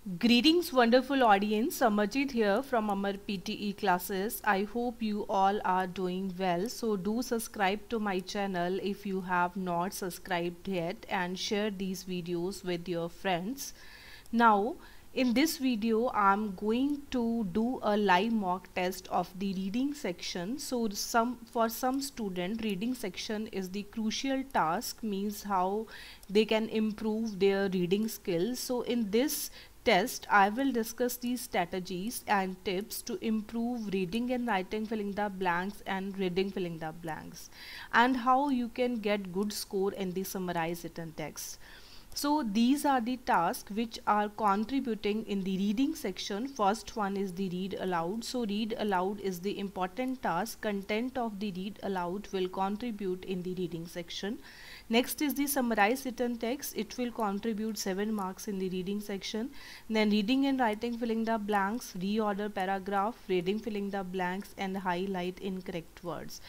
Greetings, wonderful audience. Amarjit here from Amar PTE classes. I hope you all are doing well. So, do subscribe to my channel if you have not subscribed yet and share these videos with your friends. Now, in this video, I'm going to do a live mock test of the reading section. So, for some student, reading section is the crucial task, means how they can improve their reading skills. So, in this test, I will discuss these strategies and tips to improve reading and writing filling the blanks and reading filling the blanks, and how you can get good score in the summarized written text. So these are the tasks which are contributing in the reading section. First one is the read aloud. So read aloud is the important task. Content of the read aloud will contribute in the reading section. Next is the summarized written text. It will contribute 7 marks in the reading section. Then reading and writing filling the blanks, reorder paragraph, reading filling the blanks, and highlight incorrect words.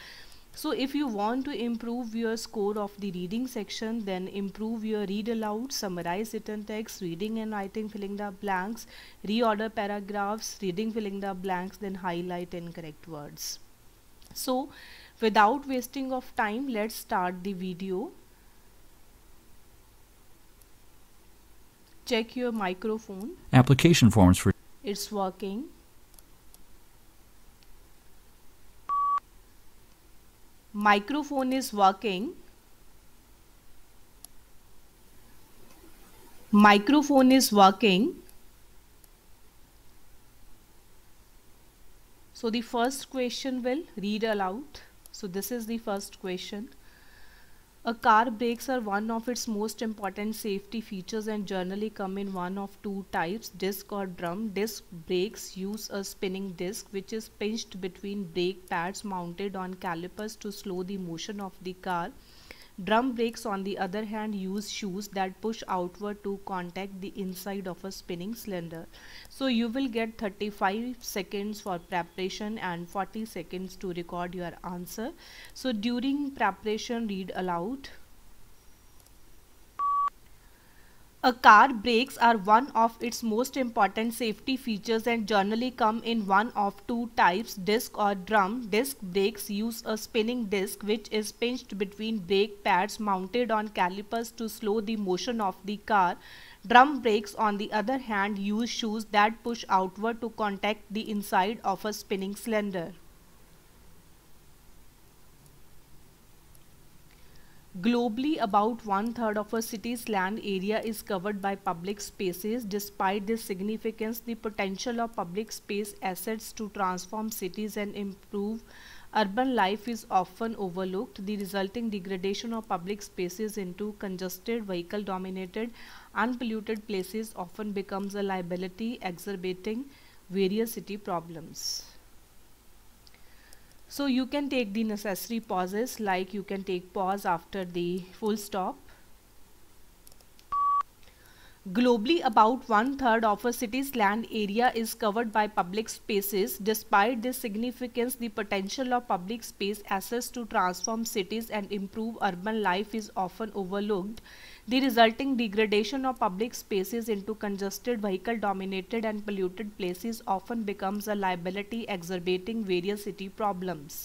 So if you want to improve your score of the reading section, then improve your read aloud, summarize written text, reading and writing filling the blanks, reorder paragraphs, reading filling the blanks, then highlight incorrect words. So without wasting of time, let's start the video. Check your microphone. Application forms for It's working. Microphone is working. Microphone is working. So the first question will read aloud. So this is the first question. A car brakes are one of its most important safety features and generally come in one of two types, disc or drum. Disc brakes use a spinning disc which is pinched between brake pads mounted on calipers to slow the motion of the car. Drum brakes, on the other hand, use shoes that push outward to contact the inside of a spinning cylinder. So you will get 35 seconds for preparation and 40 seconds to record your answer. So during preparation, read aloud. A car brakes are one of its most important safety features and generally come in one of two types, disc or drum. Disc brakes use a spinning disc which is pinched between brake pads mounted on calipers to slow the motion of the car. Drum brakes, on the other hand, use shoes that push outward to contact the inside of a spinning cylinder. Globally, about 1/3 of a city's land area is covered by public spaces. Despite this significance, the potential of public space assets to transform cities and improve urban life is often overlooked. The resulting degradation of public spaces into congested, vehicle-dominated, unpolluted places often becomes a liability, exacerbating various city problems. So you can take the necessary pauses, like you can take pause after the full stop. Globally, about 1/3 of a city's land area is covered by public spaces. Despite this significance, the potential of public space assets to transform cities and improve urban life is often overlooked. The resulting degradation of public spaces into congested, vehicle-dominated and polluted places often becomes a liability, exacerbating various city problems.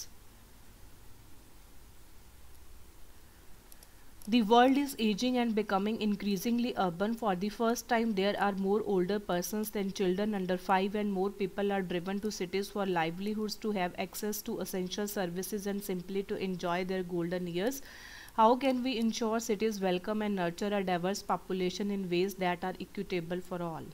The world is aging and becoming increasingly urban. For the first time, there are more older persons than children under 5, and more people are driven to cities for livelihoods, to have access to essential services and simply to enjoy their golden years. How can we ensure cities welcome and nurture a diverse population in ways that are equitable for all?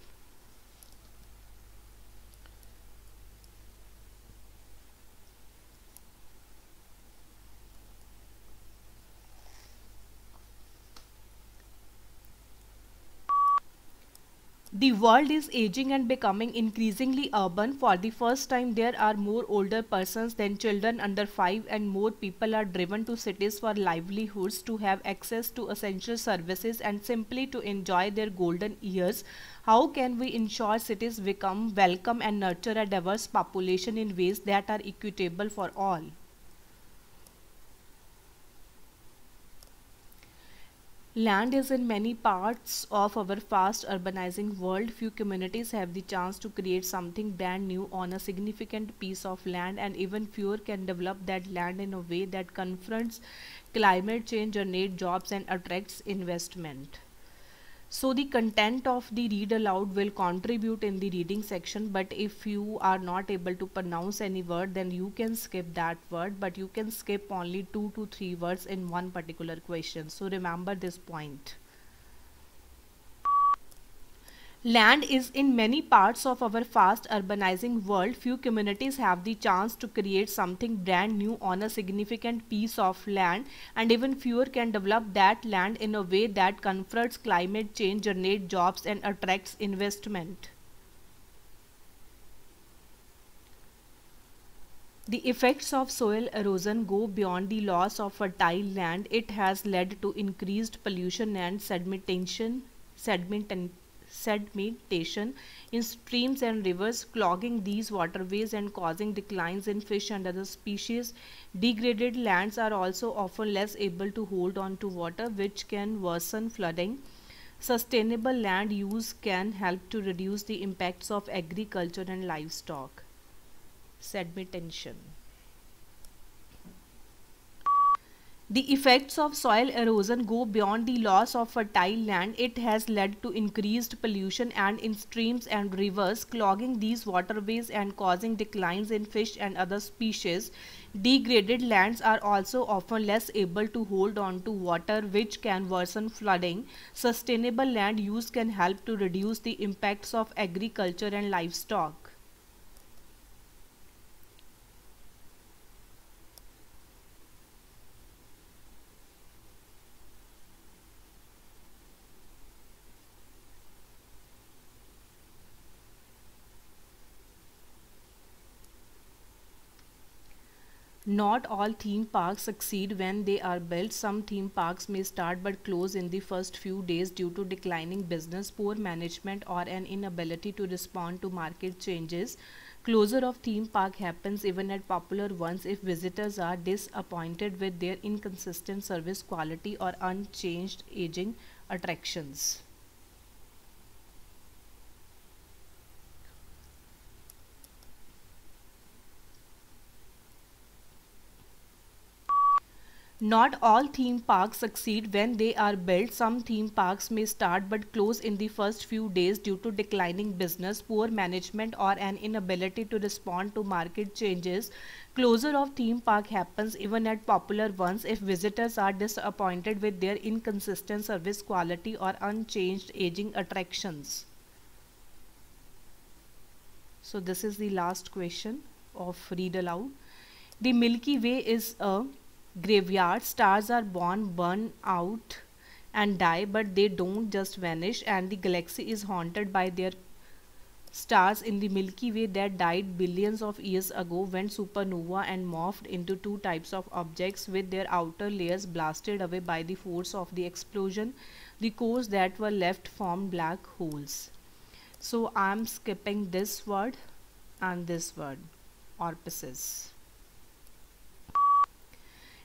The world is aging and becoming increasingly urban. For the first time, there are more older persons than children under 5, and more people are driven to cities for livelihoods, to have access to essential services and simply to enjoy their golden years. How can we ensure cities become welcome and nurture a diverse population in ways that are equitable for all? Land is in many parts of our fast urbanizing world. Few communities have the chance to create something brand new on a significant piece of land, and even fewer can develop that land in a way that confronts climate change, generates jobs, and attracts investment. So the content of the read aloud will contribute in the reading section, but if you are not able to pronounce any word, then you can skip that word, but you can skip only 2 to 3 words in one particular question. So remember this point. Land is in many parts of our fast urbanizing world. Few communities have the chance to create something brand new on a significant piece of land, and even fewer can develop that land in a way that confronts climate change, generates jobs, and attracts investment. The effects of soil erosion go beyond the loss of fertile land. It has led to increased pollution and sedimentation in streams and rivers, clogging these waterways and causing declines in fish and other species. Degraded lands are also often less able to hold on to water, which can worsen flooding. Sustainable land use can help to reduce the impacts of agriculture and livestock. Sedimentation. The effects of soil erosion go beyond the loss of fertile land. It has led to increased pollution and in streams and rivers, clogging these waterways and causing declines in fish and other species. Degraded lands are also often less able to hold on to water, which can worsen flooding. Sustainable land use can help to reduce the impacts of agriculture and livestock. Not all theme parks succeed when they are built. Some theme parks may start but close in the first few days due to declining business, poor management, or an inability to respond to market changes. Closure of theme park happens even at popular ones if visitors are disappointed with their inconsistent service quality or unchanged aging attractions. Not all theme parks succeed when they are built. Some theme parks may start but close in the first few days due to declining business, poor management, or an inability to respond to market changes. Closure of theme park happens even at popular ones if visitors are disappointed with their inconsistent service quality or unchanged aging attractions. So this is the last question of read aloud. The Milky Way is a graveyard. Stars are born, burn out, and die, but they don't just vanish, and the galaxy is haunted by their stars in the Milky Way that died billions of years ago when supernova and morphed into two types of objects with their outer layers blasted away by the force of the explosion. The cores that were left formed black holes. So I'm skipping this word and this word, orifices.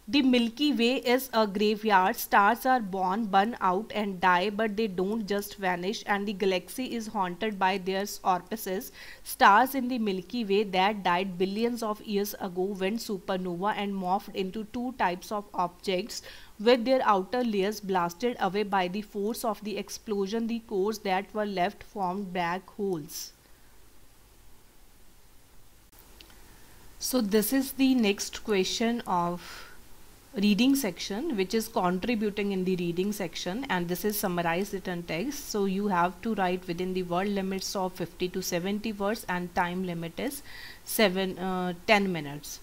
The Milky Way is a graveyard. Stars are born, burn out, and die, but they don't just vanish, and the galaxy is haunted by their orifices. Stars in the Milky Way that died billions of years ago when supernova and morphed into two types of objects with their outer layers blasted away by the force of the explosion. The cores that were left formed black holes. So this is the next question of reading section, which is contributing in the reading section, and this is summarized written text. So you have to write within the word limits of 50 to 70 words, and time limit is 10 minutes.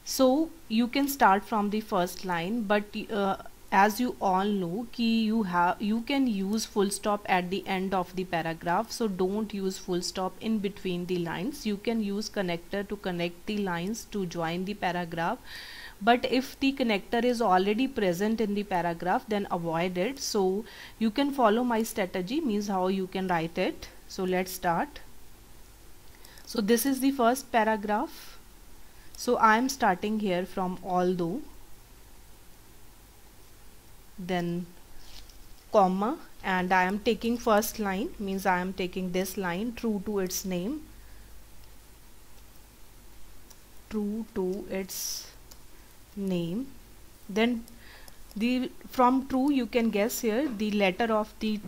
So you can start from the first line, but as you all know you can use full stop at the end of the paragraph, so don't use full stop in between the lines. You can use connector to connect the lines to join the paragraph, but if the connector is already present in the paragraph, then avoid it. So you can follow my strategy, means how you can write it. So let's start. So this is the first paragraph. So I am starting here from although, then comma, and I am taking first line, means I am taking this line, true to its name, true to its name. Then from true you can guess here the letter of the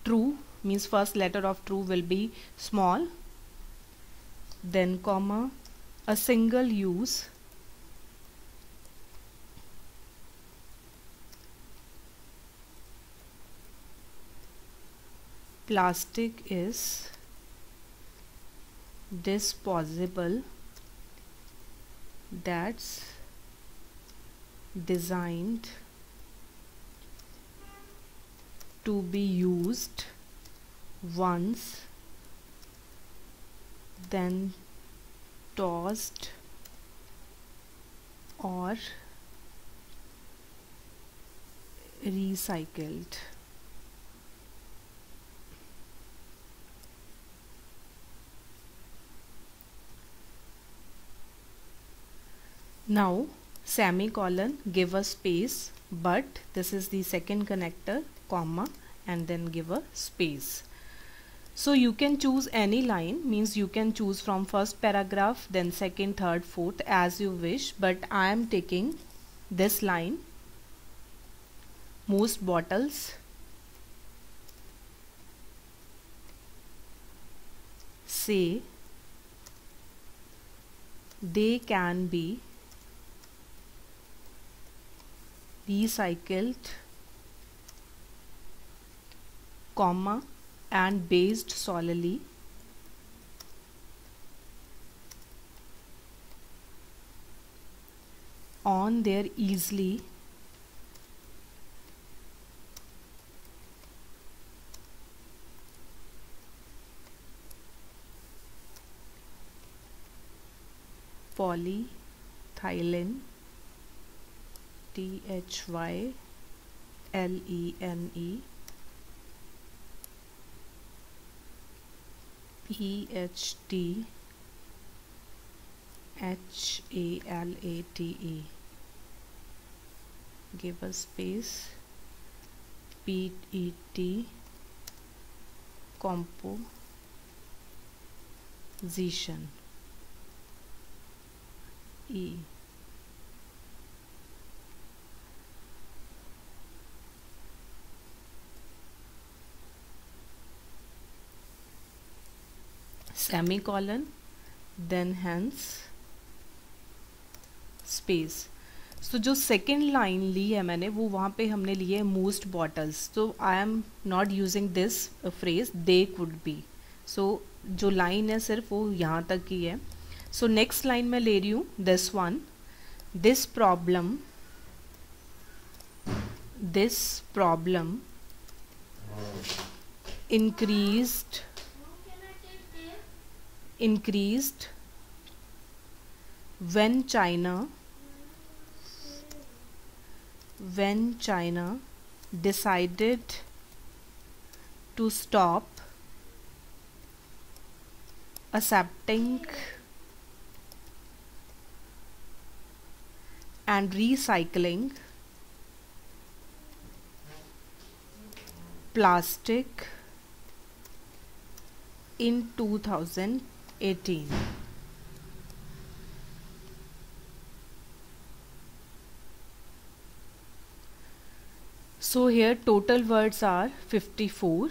true, means first letter of true will be small, then comma, a single use, plastic is disposable, that's designed to be used once, then tossed or recycled. Now semicolon, give a space, but this is the second connector, comma, and then give a space. So you can choose any line, means you can choose from first paragraph, then second, third, fourth, as you wish, but I am taking this line, most bottles say they can be recycled, comma, and based solely on their easily polyethylene, THYLENE, PHT HALATE, give a space, PET composition, E. Semicolon, then hence space. So जो second line ली है मैंने वो वहाँ पे हमने लिए है most bottles, तो I am not using this phrase they could be, so जो लाइन है सिर्फ वो यहाँ तक की है. सो नेक्स्ट लाइन में ले रही हूँ this one, this problem increased when China decided to stop accepting and recycling plastic in 2018. So here total words are 54.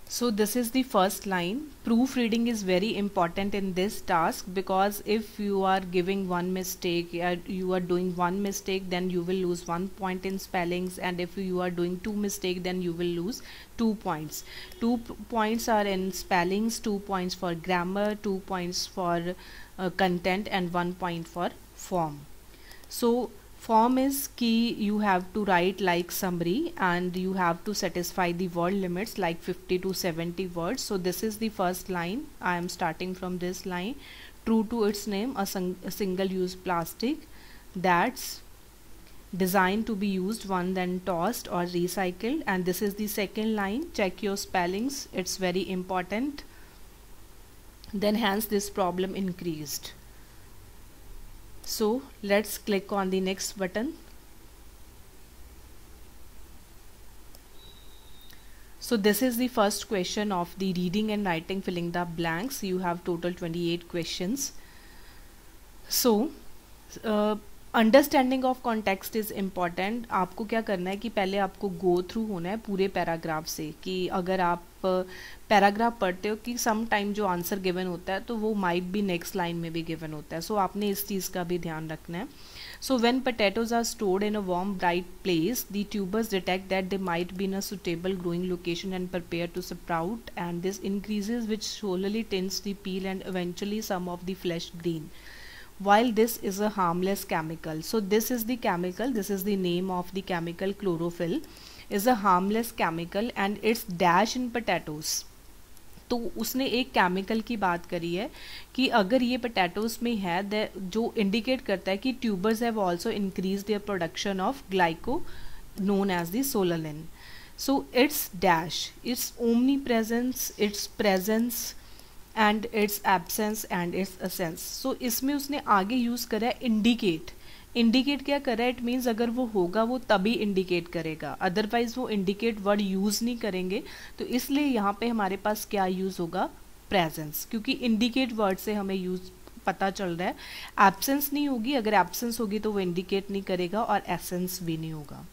So this is the first line. Proofreading is very important in this task, because if you are giving one mistake, you are doing one mistake, then you will lose 1 point in spellings, and if you are doing 2 mistakes, then you will lose 2 points. 2 points are in spellings, 2 points for grammar, 2 points for content, and 1 point for form. So form is key. You have to write like summary, and you have to satisfy the word limits like 50 to 70 words. So this is the first line. I am starting from this line. True to its name, a single use plastic that's designed to be used once, then tossed or recycled. And this is the second line. Check your spellings, it's very important. Then hence this problem increased. So let's click on the next button. So this is the first question of the reading and writing filling the blanks. You have total 28 questions. So understanding of context is important. आपको क्या करना है कि पहले आपको go through होना है पूरे पैराग्राफ से, कि अगर आप पैराग्राफ पढ़ते हो कि सम टाइम जो आंसर गिवन होता है तो वो माइट भी नेक्स्ट लाइन में भी गिवन होता है. सो आपने इस चीज़ का भी ध्यान रखना है. So when potatoes are stored in a warm, bright place, the tubers detect that they might be in a suitable growing location and prepare to sprout, and this increases, which slowly tints the peel and eventually some of the flesh green. While this is a harmless chemical, so this is the chemical, this is the name of the chemical, chlorophyll is a harmless chemical and it's dash in potatoes. तो उसने एक chemical की बात करी है कि अगर ये पोटैटोज में है जो इंडिकेट करता है कि tubers have also increase their production of glyco known as the solanine. So it's dash, its omnipresence, its presence and its absence and its essence. So इसमें उसने आगे यूज़ करा है इंडिकेट. इंडिकेट क्या कर रहा है? इट मीन्स अगर वो होगा वो तभी इंडिकेट करेगा, अदरवाइज वो इंडिकेट वर्ड यूज़ नहीं करेंगे. तो इसलिए यहाँ पे हमारे पास क्या यूज़ होगा? प्रेजेंस, क्योंकि इंडिकेट वर्ड से हमें यूज़ पता चल रहा है. एब्सेंस नहीं होगी, अगर एब्सेंस होगी तो वो इंडिकेट नहीं करेगा और एसेंस भी नहीं होगा.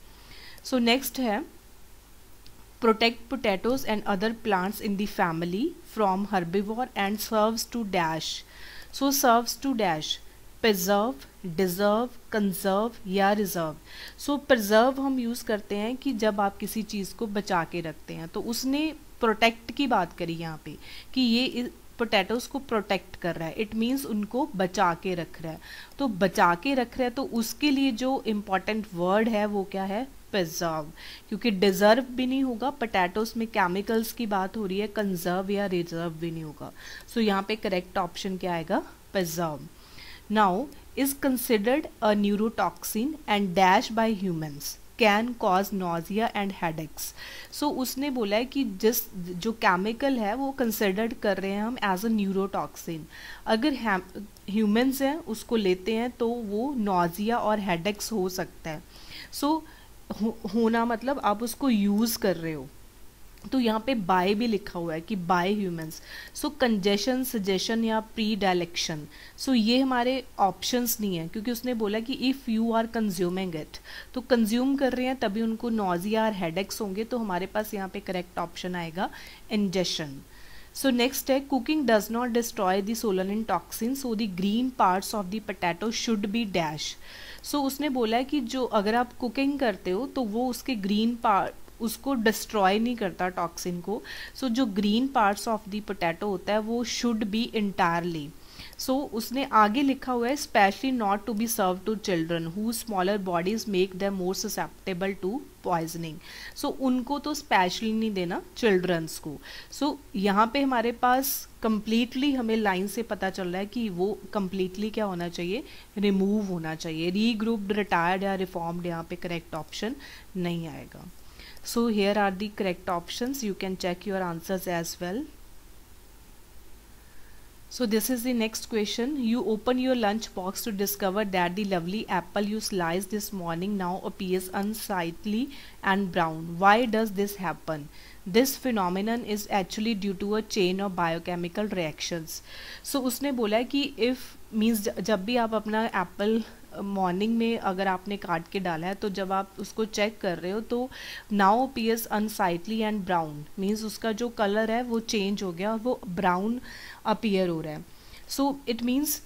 सो नेक्स्ट है protect potatoes and other plants in the family from herbivore and serves to dash. So serves to dash preserve, deserve, conserve या रिजर्व. सो प्रिजर्व हम यूज़ करते हैं कि जब आप किसी चीज़ को बचा के रखते हैं. तो उसने प्रोटेक्ट की बात करी यहाँ पे कि ये पोटैटोज को प्रोटेक्ट कर रहा है, इट मीन्स उनको बचा के रख रहा है. तो बचा के रख रहा है तो उसके लिए जो इम्पॉर्टेंट वर्ड है वो क्या है? प्रिजर्व. क्योंकि डिजर्व भी नहीं होगा, पोटैटोज में केमिकल्स की बात हो रही है, कंजर्व या रिजर्व भी नहीं होगा. सो यहाँ पे करेक्ट ऑप्शन क्या आएगा? Preserve. Now is considered a neurotoxin and dash by humans can cause nausea and headaches. So उसने बोला है कि जो केमिकल है वो कंसिडर्ड कर रहे हैं हम एज अ न्यूरोटॉक्सिन. अगर ह्यूमंस हैं उसको लेते हैं तो वो नॉजिया और हेडेक्स हो सकता है. सो होना मतलब आप उसको यूज़ कर रहे हो. तो यहाँ पे बाय भी लिखा हुआ है कि by humans. So congestion, suggestion या प्री डायलेक्शन. सो ये हमारे ऑप्शंस नहीं है, क्योंकि उसने बोला कि if you are consuming it, तो कंज्यूम कर रहे हैं तभी उनको नॉजिया और हेडेक्स होंगे. तो हमारे पास यहाँ पे करेक्ट ऑप्शन आएगा इंजेशन. सो नेक्स्ट है cooking does not destroy the solanine toxin, so the green parts of the potato should be dash. सो उसने बोला है कि जो अगर आप कुकिंग करते हो तो वो उसके ग्रीन पार्ट उसको डिस्ट्रॉय नहीं करता टॉक्सिन को. सो जो green parts of the potato होता है वो शुड बी इंटायरली. सो उसने आगे लिखा हुआ है specially not to be serve to children who smaller bodies make them more susceptible to poisoning. So उनको तो स्पेशली नहीं देना, चिल्ड्रंस को. सो यहाँ पे हमारे पास कंप्लीटली हमें लाइन से पता चल रहा है कि वो कंप्लीटली क्या होना चाहिए? रिमूव होना चाहिए. रीग्रुप्ड, रिटायर्ड या रिफॉर्म्ड यहाँ पे करेक्ट ऑप्शन नहीं आएगा. So here are the correct options. You can check your answers as well. So this is the next question. You open your lunch box to discover that the lovely apple you sliced this morning now appears unsightly and brown. Why does this happen? This phenomenon is actually due to a chain of biochemical reactions. So उसने बोला है कि if means जब भी आप अपना Apple morning में अगर आपने काट के डाला है तो जब आप उसको चेक कर रहे हो तो now appears unsightly and brown, means उसका जो कलर है वो चेंज हो गया और वो ब्राउन अपीयर हो रहा है. सो इट मीन्स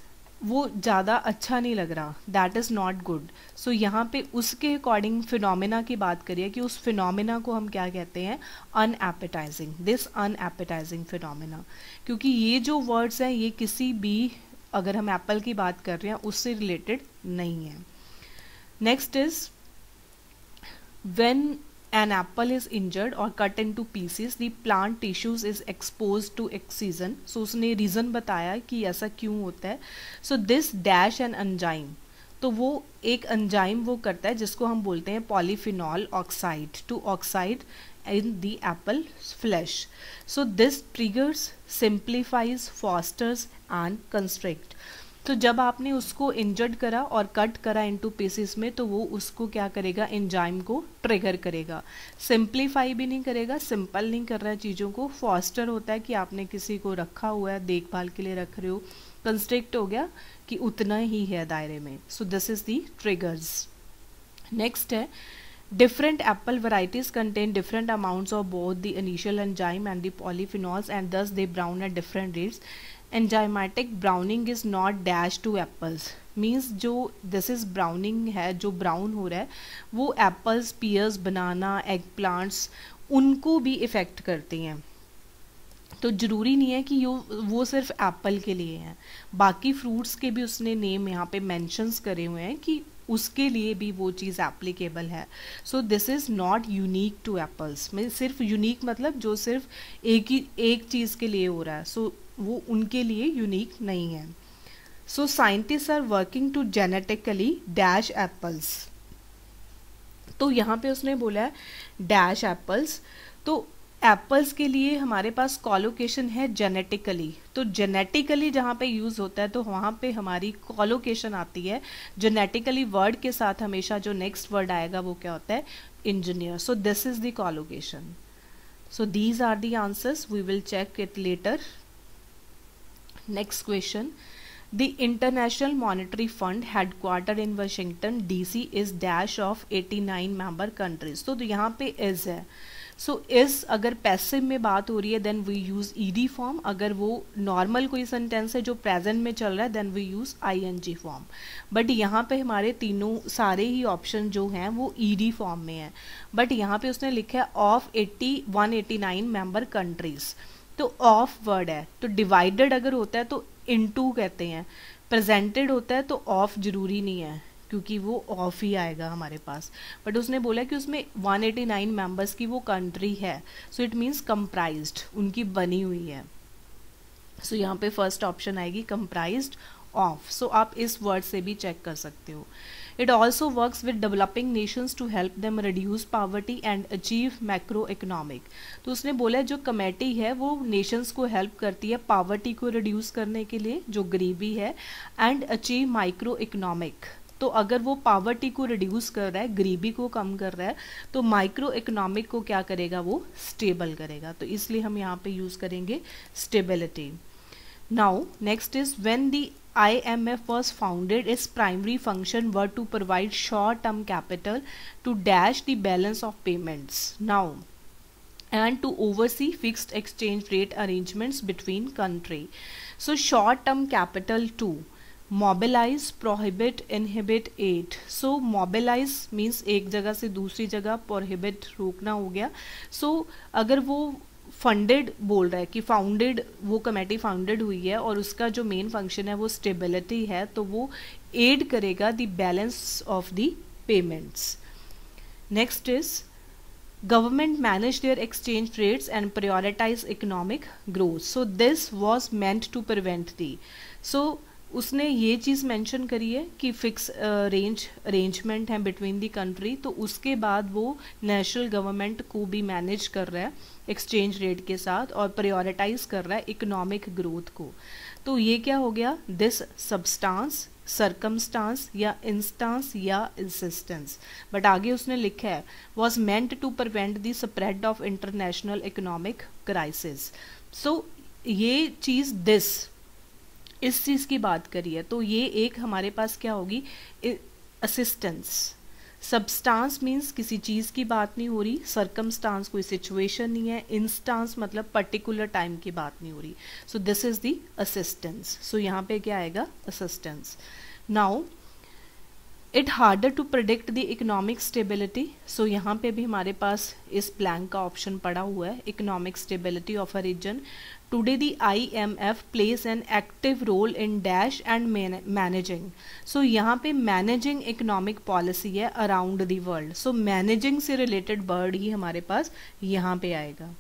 वो ज़्यादा अच्छा नहीं लग रहा, दैट इज़ नॉट गुड. सो यहाँ पे उसके अकॉर्डिंग फिनोमिना की बात करिए कि उस फिनोमिना को हम क्या कहते हैं? अनएपेटाइजिंग. दिस अनएपेटाइजिंग फिनोमिना, क्योंकि ये जो वर्ड्स हैं ये किसी भी अगर हम एप्पल की बात कर रहे हैं उससे रिलेटेड नहीं है. Next is when an apple is injured और cut into pieces the plant tissues is exposed to oxygen. So उसने रीज़न बताया कि ऐसा क्यों होता है. So this dash an enzyme, तो वो एक एंजाइम वो करता है जिसको हम बोलते हैं polyphenol oxide to oxide in the apple flesh. So this triggers, simplifies, fosters and constrict. तो जब आपने उसको इंजर्ड करा और कट करा इनटू पीसेस में, तो वो उसको क्या करेगा, एंजाइम को ट्रिगर करेगा। सिंप्लीफाई भी नहीं करेगा, सिंपल नहीं कर रहा है चीज़ों को। फॉस्टर होता है कि आपने किसी को रखा हुआ है, देखभाल के लिए रख रहे हो। कंस्ट्रिक्ट हो गया कि उतना ही है दायरे में। सो this is the triggers. Next है different apple varieties contain different amounts of both the initial enzyme and the polyphenols and thus they brown at different rates. Enzymatic browning is not dash to apples, means जो this is browning है, जो brown हो रहा है वो apples, pears, banana, egg plants उनको भी effect करती हैं। तो ज़रूरी नहीं है कि वो सिर्फ एप्पल के लिए हैं, बाकी फ्रूट्स के भी उसने नेम यहाँ पे मेंशंस करे हुए हैं कि उसके लिए भी वो चीज़ एप्लीकेबल है। So this is not unique to apples. में सिर्फ यूनिक मतलब जो सिर्फ एक चीज़ के लिए हो रहा है, सो वो उनके लिए यूनिक नहीं है। So scientist are working to genetically dash apples. तो यहाँ पे उसने बोला है डैश एप्पल्स, तो एप्पल्स के लिए हमारे पास कॉलोकेशन है जेनेटिकली। तो जेनेटिकली जहाँ पे यूज़ होता है तो वहाँ पे हमारी कॉलोकेशन आती है। जेनेटिकली वर्ड के साथ हमेशा जो नेक्स्ट वर्ड आएगा वो क्या होता है, engineer. So this is the collocation. So these are the answers, we will check it later. Next question, The International Monetary Fund headquartered in Washington DC is dash of 89 member countries. तो यहाँ पे is है। सो इस अगर passive में बात हो रही है then we use ED form, अगर वो नॉर्मल कोई सेंटेंस है जो प्रेजेंट में चल रहा है then we use ING form. But यहाँ पे हमारे तीनों सारे ही ऑप्शन जो हैं वो ईडी फॉर्म में है। बट यहाँ पे उसने लिखा है ऑफ 189 मेंबर कंट्रीज, तो ऑफ वर्ड है, तो डिवाइडेड अगर होता है तो इनटू कहते हैं, प्रेजेंटेड होता है तो ऑफ जरूरी नहीं है क्योंकि वो ऑफ ही आएगा हमारे पास। बट उसने बोला कि उसमें 189 मेंबर्स की वो कंट्री है, सो इट मीन्स कंप्राइज्ड, उनकी बनी हुई है। सो यहाँ पे फर्स्ट ऑप्शन आएगी कंप्राइज्ड ऑफ। सो आप इस वर्ड से भी चेक कर सकते हो। It also works with developing nations to help them reduce poverty and achieve macroeconomic. तो उसने बोला जो कमेटी है वो नेशंस को हेल्प करती है पॉवर्टी को रिड्यूस करने के लिए, जो गरीबी है, एंड अचीव माइक्रो इकोनॉमिक। तो अगर वो पॉवर्टी को रिड्यूस कर रहा है, गरीबी को कम कर रहा है, तो माइक्रो इकोनॉमिक को क्या करेगा, वो स्टेबल करेगा। तो इसलिए हम यहाँ पे यूज़ करेंगे stability. Now next is when the IMF was founded, its primary function were to provide short-term capital to dash the balance of payments now and to oversee fixed exchange rate arrangements between country. So short-term capital to mobilize, prohibit, inhibit, aid. So mobilize means एक जगह से दूसरी जगह, prohibit रोकना हो गया। So अगर वो फंडेड बोल रहा है कि फाउंडेड, वो कमेटी फाउंडेड हुई है और उसका जो मेन फंक्शन है वो स्टेबिलिटी है, तो वो एड करेगा the balance of the payments. Next is government manage their exchange rates and prioritise economic growth. So this was meant to prevent the. So उसने ये चीज़ मेंशन करी है कि फिक्स अरेंजमेंट है बिटवीन दी कंट्री, तो उसके बाद वो नेशनल गवर्नमेंट को भी मैनेज कर रहा है एक्सचेंज रेट के साथ और प्रायोरिटाइज कर रहा है इकोनॉमिक ग्रोथ को। तो ये क्या हो गया, दिस सब्सटेंस, सर्कमस्टांस या इंस्टांस या इंसिस्टेंस। बट आगे उसने लिखा है was meant to prevent the spread of international economic crisis. So ये चीज़ दिस इस चीज़ की बात करी है, तो ये एक हमारे पास क्या होगी, असिस्टेंस। सबस्टांस मीन्स किसी चीज़ की बात नहीं हो रही, सर्कमस्टांस कोई सिचुएशन नहीं है, इंस्टांस मतलब पर्टिकुलर टाइम की बात नहीं हो रही। So this is the assistance. So यहाँ पे क्या आएगा, assistance. Now it harder to predict the economic stability. So यहाँ पे भी हमारे पास इस ब्लैंक का ऑप्शन पड़ा हुआ है, economic stability of a region. Today the IMF plays an active role in dash and managing. So यहाँ पे managing economic policy है around the world. So managing से related word ही हमारे पास यहाँ पे आएगा।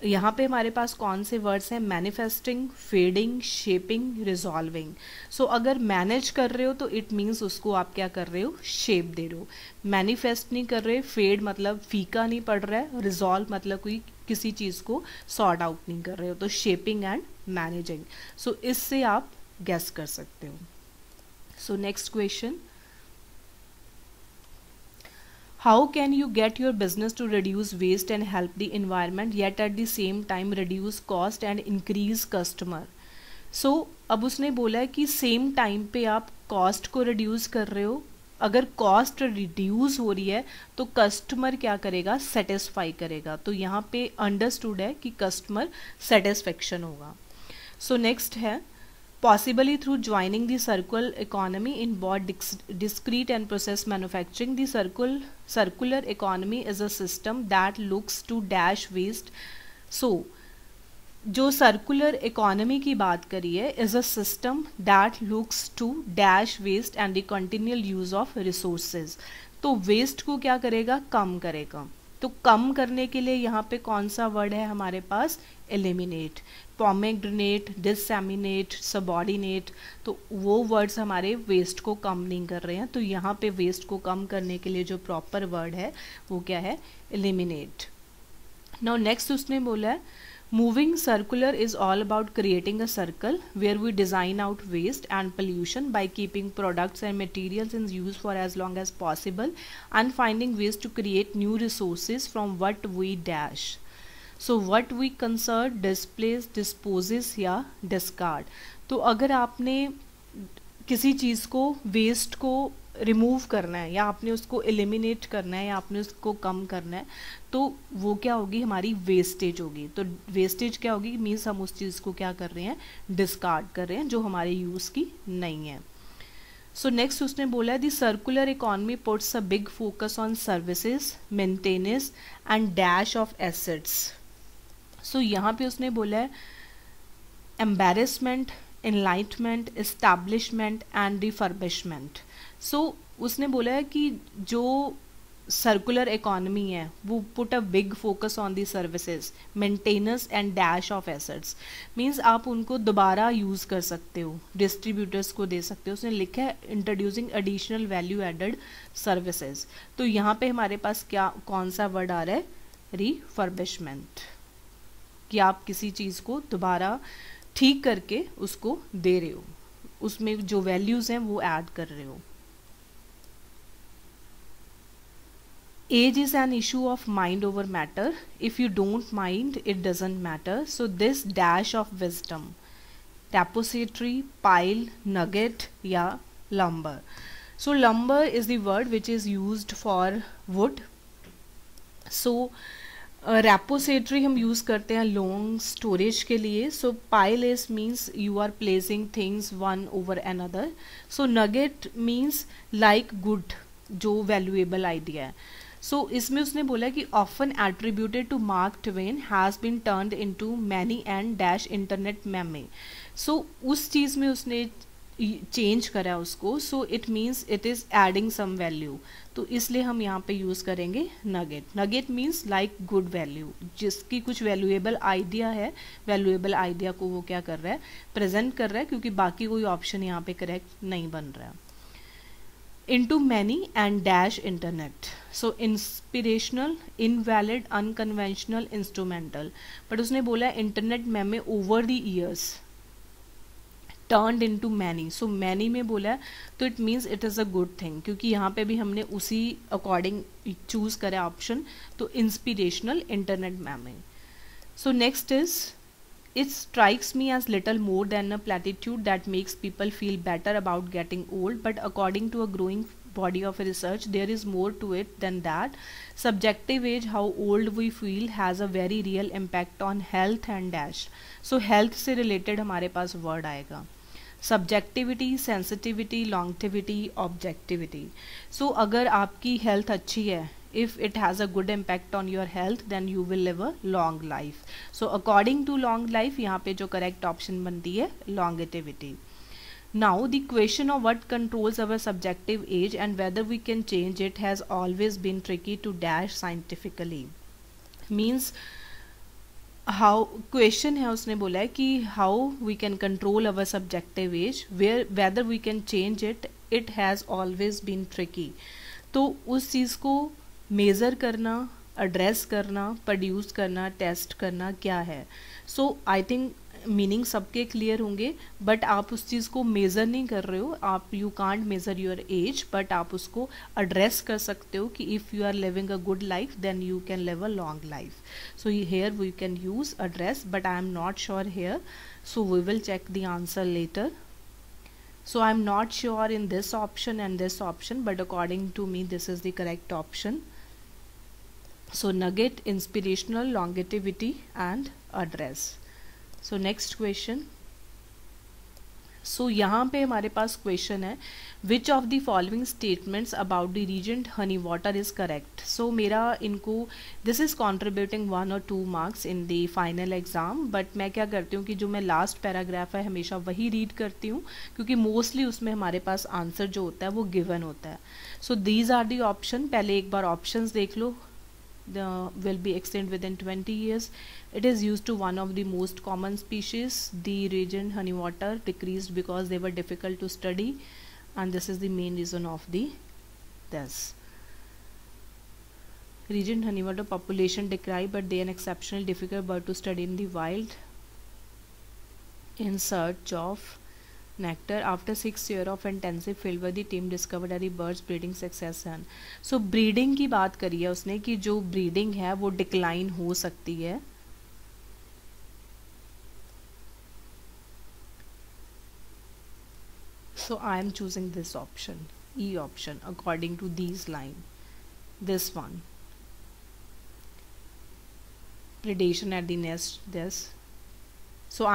यहाँ पे हमारे पास कौन से वर्ड्स हैं, मैनिफेस्टिंग, फेडिंग, शेपिंग, रिजॉल्विंग। सो अगर मैनेज कर रहे हो तो इट मीन्स उसको आप क्या कर रहे हो, शेप दे रहे हो। मैनिफेस्ट नहीं कर रहे, फेड मतलब फीका नहीं पड़ रहा है, रिजॉल्व मतलब कोई किसी चीज़ को सॉर्ट आउट नहीं कर रहे हो, तो शेपिंग एंड मैनेजिंग। सो इससे आप गेस कर सकते हो। So next question, how can you get your business to reduce waste and help the environment yet at the same time reduce cost and increase customer. So अब उसने बोला है कि सेम टाइम पे आप कॉस्ट को रिड्यूस कर रहे हो, अगर कॉस्ट रिड्यूस हो रही है तो कस्टमर क्या करेगा, सेटिस्फाई करेगा। तो यहाँ पे अंडरस्टूड है कि कस्टमर सेटिस्फेक्शन होगा। सो नेक्स्ट है, possibly through joining the circular economy in both discrete and process manufacturing. The circular economy is a system that looks to dash waste. So जो सर्कुलर इकोनॉमी की बात करी है, is a system that looks to dash waste and the continual use of resources. तो waste को क्या करेगा, कम करेगा। तो कम करने के लिए यहाँ पे कौन सा वर्ड है हमारे पास, एलिमिनेट, पोमेग्रेनेट, डिसएमिनेट, सबऑर्डिनेट। तो वो वर्ड्स हमारे वेस्ट को कम नहीं कर रहे हैं। तो यहाँ पे वेस्ट को कम करने के लिए जो प्रॉपर वर्ड है वो क्या है, एलिमिनेट। नाउ नेक्स्ट उसने बोला है, moving circular is all about creating a circle where we design out waste and pollution by keeping products and materials in use for as long as possible and finding ways to create new resources from what we dash. So what we conserve, displace, disposes या discard. तो अगर आपने किसी चीज़ को, waste को remove करना है या आपने उसको एलिमिनेट करना है या आपने उसको कम करना है, तो वो क्या होगी, हमारी वेस्टेज होगी। तो वेस्टेज क्या होगी, मीन्स हम उस चीज़ को क्या कर रहे हैं, डिस्कार्ड कर रहे हैं, जो हमारे यूज़ की नहीं है। सो नेक्स्ट उसने बोला है, the circular economy puts a big focus on services, maintenance and dash of assets. So यहाँ पे उसने बोला है embarrassment, enlightenment, establishment and refurbishment. So उसने बोला है कि जो सर्कुलर इकोनॉमी है वो put a big focus on the services, maintenance and dash of assets. Means आप उनको दोबारा यूज़ कर सकते हो, डिस्ट्रीब्यूटर्स को दे सकते हो। उसने लिखा है introducing additional value added services. तो यहाँ पे हमारे पास क्या, कौन सा वर्ड आ रहा है, रिफर्बिशमेंट, कि आप किसी चीज़ को दोबारा ठीक करके उसको दे रहे हो, उसमें जो वैल्यूज़ हैं वो ऐड कर रहे हो। Age is an issue of mind over matter. If you don't mind, it doesn't matter. So this dash of wisdom, repository, pile, nugget या lumber. So lumber is the word which is used for wood. So repository हम use करते हैं long storage के लिए. So pile is means you are placing things one over another. So nugget means like good, जो valuable idea है. So इसमें उसने बोला कि often attributed to Mark Twain has been turned into many and dash internet meme. So उस चीज़ में उसने चेंज करा उसको. So it means it is adding some value. तो इसलिए हम यहाँ पे यूज़ करेंगे nugget. Nugget means like good value, जिसकी कुछ वैल्यूएबल आइडिया है, वैल्यूएबल आइडिया को वो क्या कर रहा है, प्रेजेंट कर रहा है, क्योंकि बाकी कोई ऑप्शन यहाँ पे करेक्ट नहीं बन रहा है. into many and dash internet. So inspirational, invalid, unconventional, instrumental. but उसने बोला इंटरनेट में over the years turned into many. so many में बोला है तो it means it is a good thing, क्योंकि यहाँ पे भी हमने उसी अकॉर्डिंग चूज करा ऑप्शन. तो inspirational, internet meming. so next is, it strikes me as little more than a platitude that makes people feel better about getting old, but according to a growing body of research, there is more to it than that. Subjective age, how old we feel, has a very real impact on health and dash. So health से related हमारे पास word आएगा. Subjectivity, sensitivity, longevity, objectivity. So अगर आपकी health अच्छी है, if it has a good impact on your health, then you will live a long life. so according to long life, यहाँ पे जो correct option बनती है longevity. now the question of what controls our subjective age and whether we can change it has always been tricky to dash scientifically. means how question है, उसने बोला है कि how we can control our subjective age, whether we can change it, it has always been tricky. तो उस चीज़ को measure करना, address करना, प्रोड्यूस करना, टेस्ट करना क्या है. सो आई थिंक मीनिंग सबके क्लियर होंगे, बट आप उस चीज़ को मेज़र नहीं कर रहे हो, आप you can't measure your age, but आप उसको एड्रेस कर सकते हो कि if you are living a good life then you can live a long life. So here we can use address, but I am not sure here, so we will check the answer later. So I'm not sure in this option and this option, but according to me this is the correct option. So nugget, inspirational, longevity and address. So next question. So यहाँ पे हमारे पास question है which of the following statements about the regent honey water is correct. So मेरा इनको this is contributing 1 और 2 marks in the final exam, but मैं क्या करती हूँ कि जो मैं लास्ट पैराग्राफ है हमेशा वही रीड करती हूँ, क्योंकि मोस्टली उसमें हमारे पास आंसर जो होता है वो गिवन होता है. So these are the option. पहले एक बार ऑप्शंस देख लो. Will be extinct within 20 years. It is used to one of the most common species. The regent honey water decreased because they were difficult to study, and this is the main reason of this. Regent honey water population declined, but they are an exceptionally difficult bird to study in the wild. In search of nectar, after 6 years of intensive fieldwork, the team discovered that the birds breeding success है. So breeding की बात करी है उसने कि जो breeding है वो decline हो सकती है. So I am choosing this option, E option, according to these line. This one. Predation at the nest. This. So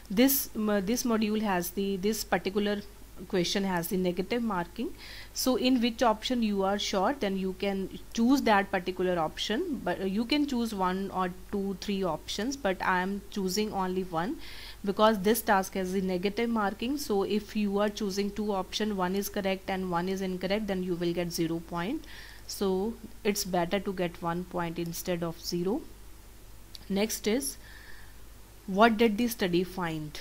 this module has this particular question has the negative marking. So in which option you are sure, then you can choose that particular option, but you can choose 1 or 2, 3 options, but I am choosing only one because this task has the negative marking. So if you are choosing 2 options, 1 is correct and 1 is incorrect, then you will get 0 point. So it's better to get 1 point instead of 0. Next is, what did the study find?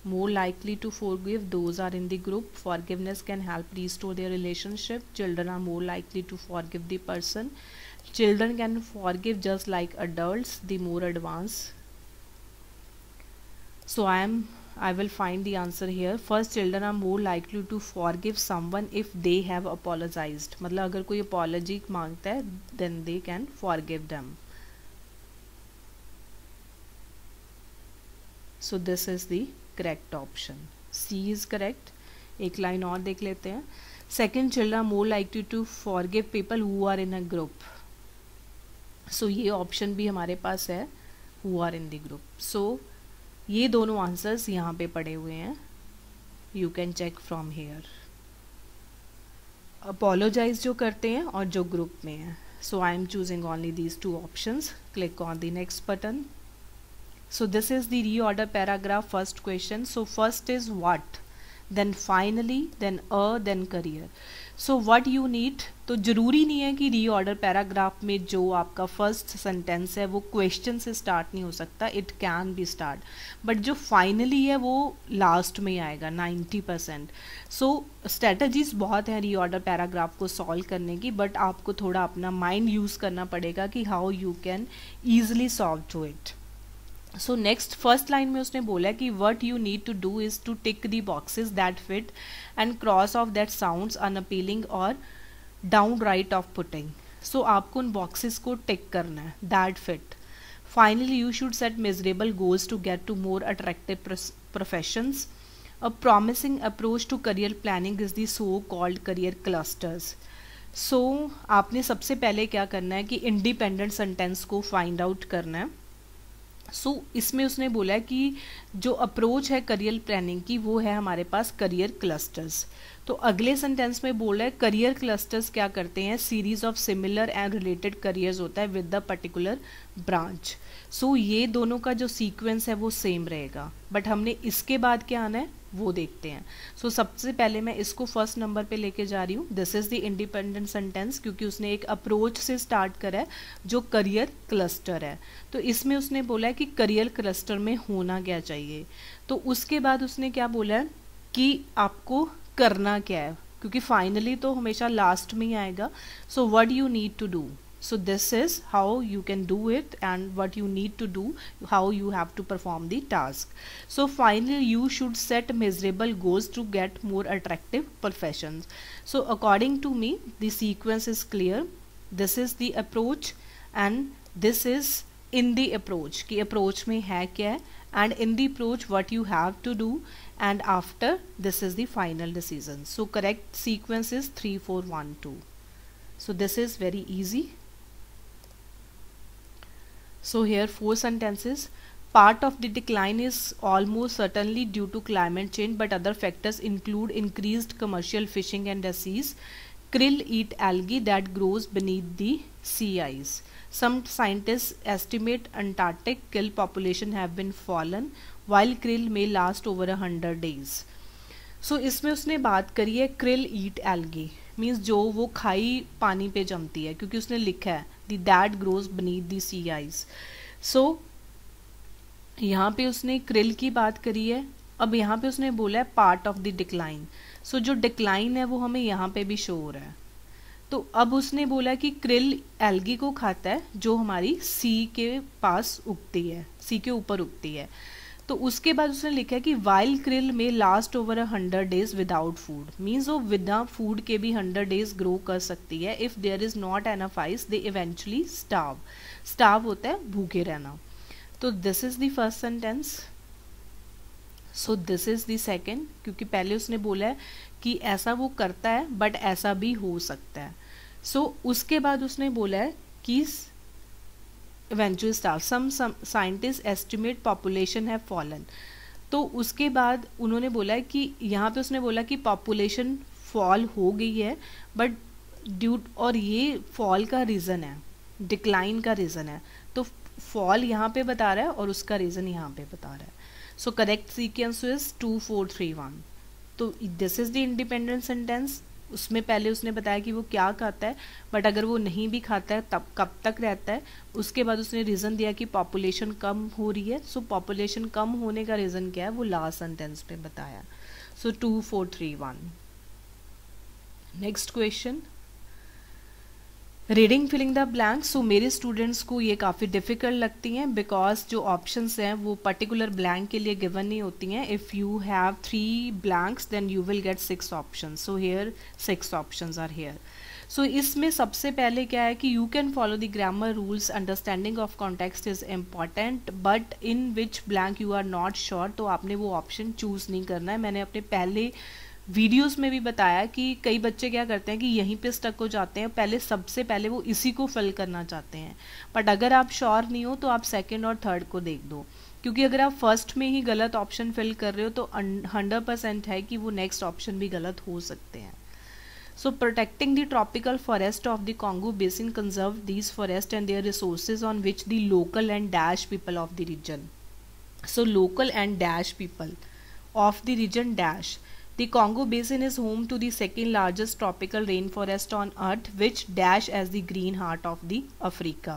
More likely to forgive those are in the group. Forgiveness can help restore their relationship. Children are more likely to forgive the person. Children can forgive just like adults, the more advanced. So I will find the answer here. First, children are more likely to forgive someone if they have apologized. मतलब अगर कोई apology मांगता है then they can forgive them. So this is the correct option. C is correct. एक line और देख लेते हैं. Second, children are more likely to forgive people who are in a group. So ये ऑप्शन भी हमारे पास है, who are in the group. So ये दोनों आंसर्स यहाँ पे पड़े हुए हैं. You can check from here. Apologize जो करते हैं और जो ग्रुप में है. So I am choosing only these 2 options. Click on the next button. So this is the reorder paragraph first question. So first is what, then finally, then then career. So what you need, तो ज़रूरी नहीं है कि reorder paragraph में जो आपका first sentence है वो question से start नहीं हो सकता. It can be start, but जो finally है वो last में आएगा 90%. So strategies बहुत हैं reorder paragraph को solve करने की, but आपको थोड़ा अपना mind use करना पड़ेगा कि how you can easily solve to it. So next first line में उसने बोला कि what you need to do is to tick the boxes that fit and cross off that sounds unappealing और down right off putting. So आपको उन boxes को tick करना है that fit. Finally you should set measurable goals to get to more attractive professions. A promising approach to career planning is the so called career clusters. सो आपने सबसे पहले क्या करना है कि इंडिपेंडेंट सेंटेंस को फाइंड आउट करना है. सो इसमें उसने बोला कि जो अप्रोच है करियर प्लानिंग की वो है हमारे पास करियर क्लस्टर्स. तो अगले सेंटेंस में बोल रहा है करियर क्लस्टर्स क्या करते हैं, series of similar and related careers होता है विद द पर्टिकुलर ब्रांच. सो ये दोनों का जो सीक्वेंस है वो सेम रहेगा, बट हमने इसके बाद क्या आना है वो देखते हैं. सो सबसे पहले मैं इसको फर्स्ट नंबर पे लेके जा रही हूँ. This is the independent sentence, क्योंकि उसने एक अप्रोच से स्टार्ट करा है जो करियर क्लस्टर है. तो इसमें उसने बोला है कि करियर क्लस्टर में होना क्या चाहिए. तो उसके बाद उसने क्या बोला है कि आपको करना क्या है, क्योंकि फाइनली तो हमेशा लास्ट में ही आएगा. So what you need to do. So this is how you can do it and what you need to do, how you have to perform the task. So finally you should set measurable goals to get more attractive professions. So according to me the sequence is clear. This is the approach and this is in the approach कि approach में है क्या है, and in the approach what you have to do, and after this is the final decision. So correct sequence is 3 4 1 2. So this is very easy. So here 4 sentences. Part of the decline is almost certainly due to climate change, but other factors include increased commercial fishing and disease. Krill eat algae that grows beneath the sea ice. Some scientists estimate Antarctic krill population have been fallen, while krill may last over 100 days. So इसमें उसने बात करी है krill eat algae, means जो वो खाई पानी पे जमती है, क्योंकि उसने लिखा है the that grows beneath the sea ice. So यहाँ पे उसने krill की बात करी है. अब यहाँ पे उसने बोला है पार्ट ऑफ द डिक्लाइन. सो जो डिक्लाइन है वो हमें यहाँ पे भी शो हो रहा है. तो अब उसने बोला कि krill एल्गी को खाता है जो हमारी सी के पास उगती है, सी के ऊपर उगती है. तो उसके बाद उसने लिखा है कि वाइल krill में last over 100 days without food, means वो विदा फूड के भी 100 डेज ग्रो कर सकती है. If there is not enough ice they eventually starve. Starve होता है भूखे रहना. तो this is the first sentence. So this is the second, क्योंकि पहले उसने बोला है कि ऐसा वो करता है बट ऐसा भी हो सकता है. सो उसके बाद उसने बोला है कि eventually starve. Some scientists estimate population have fallen. तो उसके बाद उन्होंने बोला है कि यहाँ पे उसने बोला कि population fall हो गई है, बट ड्यू, और ये fall का रीज़न है, डिक्लाइन का रीज़न है. तो fall यहाँ पे बता रहा है और उसका रीज़न यहाँ पे बता रहा है. So correct sequence is 2 4 3 1. तो this is the independent sentence. उसमें पहले उसने बताया कि वो क्या खाता है, बट अगर वो नहीं भी खाता है तब कब तक रहता है. उसके बाद उसने रीज़न दिया कि पॉपुलेशन कम हो रही है. सो पॉपुलेशन कम होने का रीज़न क्या है वो लास्ट सेंटेंस में बताया. So 2 4 3 1. Next question, reading filling the blanks. So मेरे स्टूडेंट्स को ये काफ़ी डिफ़िकल्ट लगती हैं बिकॉज जो ऑप्शंस हैं वो पर्टिकुलर ब्लैंक के लिए गिवन नहीं होती हैं. If you have 3 blanks then you will get 6 options. So here 6 options are here. So इसमें सबसे पहले क्या है कि you can follow the grammar rules, understanding of context is important, but in which blank you are not sure. तो आपने वो option choose नहीं करना है. मैंने अपने पहले वीडियोस में भी बताया कि कई बच्चे क्या करते हैं कि यहीं पे स्टक हो जाते हैं, पहले सबसे पहले वो इसी को फिल करना चाहते हैं. बट अगर आप श्योर नहीं हो तो आप सेकंड और थर्ड को देख दो, क्योंकि अगर आप फर्स्ट में ही गलत ऑप्शन फिल कर रहे हो तो 100% है कि वो नेक्स्ट ऑप्शन भी गलत हो सकते हैं. So protecting the tropical forest of the Congo basin conserve these forest and their resources on which the local and dash people of the region. So local and dash people of the region dash. The Congo Basin is home to the second largest tropical rainforest on earth, which dash as the green heart of the Africa.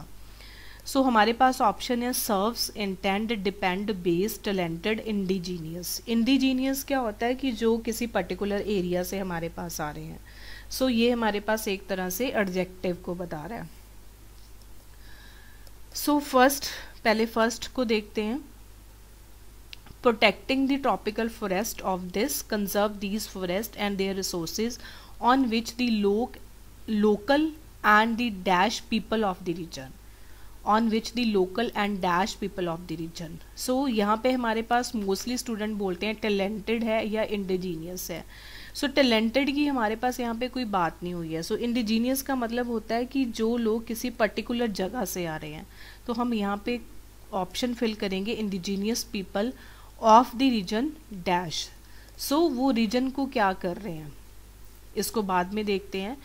So हमारे पास option है serves, intend, depend, base, talented, indigenous. Indigenous क्या होता है कि जो किसी particular area से हमारे पास आ रहे हैं. So ये हमारे पास एक तरह से एडजेक्टिव को बता रहा है. So पहले फर्स्ट को देखते हैं. Protecting the tropical forest of this, conserve these forests and their resources on which the local and the dash people of the region. On which the local and dash people of the region. So यहाँ पे हमारे पास mostly student बोलते हैं talented है या indigenous है. So talented की हमारे पास यहाँ पे कोई बात नहीं हुई है. सो इंडिजीनियस का मतलब होता है कि जो लोग किसी पर्टिकुलर जगह से आ रहे हैं. तो हम यहाँ पे ऑप्शन फिल करेंगे indigenous people of the region dash. So वो रीजन को क्या कर रहे हैं इसको बाद में देखते हैं.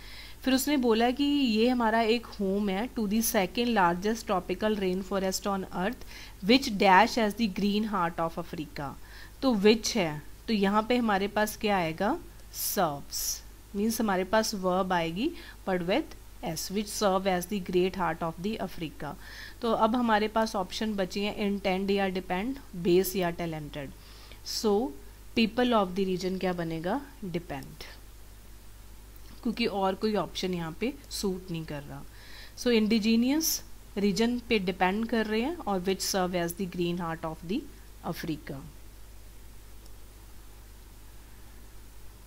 फिर उसने बोला कि ये हमारा एक होम है to the second largest tropical rainforest on earth which dash as the green heart of Africa. तो विच है तो यहाँ पे हमारे पास क्या आएगा सर्व्स, मीन्स हमारे पास वर्ब आएगी but with S, which serve as the great heart of the Africa. तो अब हमारे पास ऑप्शन बची हैं इंटेंड या डिपेंड, बेस या talented. So people of the region क्या बनेगा डिपेंड, क्योंकि और कोई ऑप्शन यहाँ पे सूट नहीं कर रहा. सो इंडिजीनियस रीजन पे डिपेंड कर रहे हैं और which serve as the green heart of the Africa.